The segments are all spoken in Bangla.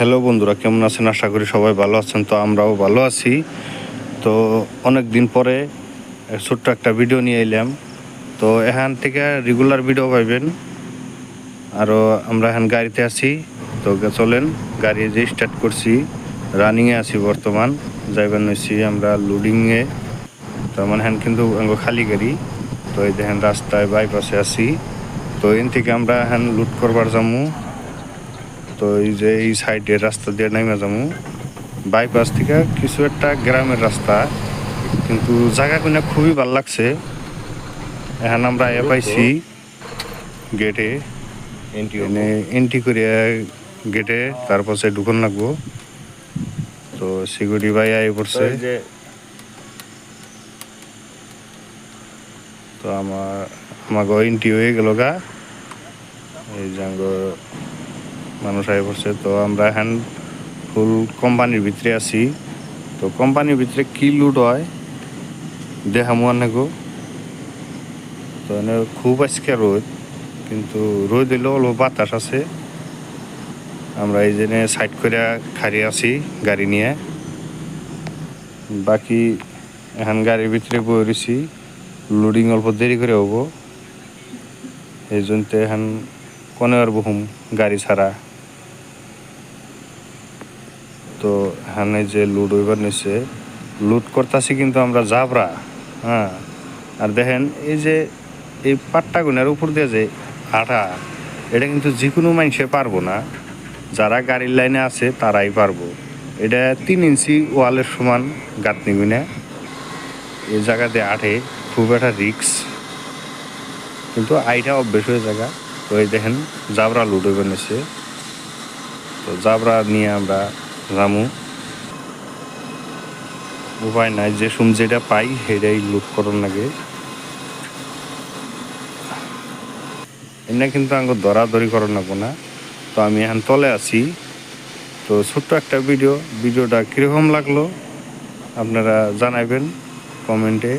হ্যালো বন্ধুরা, কেমন আছেন? আশা করি সবাই ভালো আছেন। তো আমরাও ভালো আছি। তো অনেক দিন পরে ছোট্ট একটা ভিডিও নিয়ে এলাম। তো এখান থেকে রেগুলার ভিডিও পাইবেন। আরও আমরা এখন গাড়িতে আছি। তো চলেন, গাড়ি যে স্টার্ট করছি, রানিংয়ে আছি বর্তমান। যাইবার নইছি আমরা লোডিংয়ে। তার মানে হ্যান কিন্তু খালি গাড়ি। তো এই দেখেন রাস্তায় বাইপাসে আছি। তো এখান থেকে আমরা হ্যান লুট করবার যামু। তো এই যে এই সাইডের রাস্তা দিয়ে নাইমা যামু। বাইপাস থেকে কিছু একটা গ্রামের রাস্তা, কিন্তু জায়গা কিনা খুবই ভালো লাগছে। এখন আমরা পাইছি গেটে, এনে এন্ট্রি করিয়া গেটে তারপর সে ঢুকন লাগবো। তো সিকিউরিটি ভাই আই পড়ছে। তো আমাকে এন্ট্রি হয়ে গেল গা, এই যে মানুষ আই পড়ছে। তো আমরা এখন ফুল কোম্পানির ভিতরে আছি। তো কোম্পানির ভিতরে কি লুট হয় দেখামু আনেগো। তো এনে খুব আজকে রোদ, কিন্তু রোদ দিলেও অল্প বাতাস আছে। আমরা এই জন্য সাইড করে খাড়িয়ে আছি গাড়ি নিয়ে। বাকি এখন গাড়ির ভিতরে বয়ে রয়েছি, লোডিং অল্প দেরি করে হবো। এই জন্য এখন কোনে আর বহুম গাড়ি ছাড়া। তো এখানে যে লুট হইবার নিচ্ছে, লুট করতেছি কিন্তু আমরা জাবরা। হ্যাঁ, আর দেখেন এই যে এই পাট্টা গুনার উপর দিয়ে যে আঠা, এটা কিন্তু যে কোনো মানুষে পারবো না। যারা গাড়ির লাইনে আছে তারাই পারবো। এটা 3 ইঞ্চি ওয়ালের সমান গাঁথনি গুনা। এই জায়গাতে আঠে খুব একটা রিক্স, কিন্তু আইটা অভ্যেস হয়ে জায়গা। তো এই দেখেন জাবরা লুট হয়ে নিচ্ছে। তো জাবরা নিয়ে আমরা রামু, উপায় নাই, যে যেটা পাই সেটাই লুট করার লাগে। এনে কিন্তু আমাকে দরাদরি করার লাগবো না। তো আমি এখন তলে আছি। তো ছোট্ট একটা ভিডিওটা কীরকম লাগলো আপনারা জানাবেন কমেন্টে।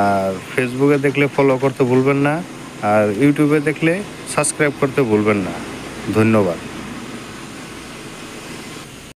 আর ফেসবুকে দেখলে ফলো করতে ভুলবেন না, আর ইউটিউবে দেখলে সাবস্ক্রাইব করতে ভুলবেন না। ধন্যবাদ।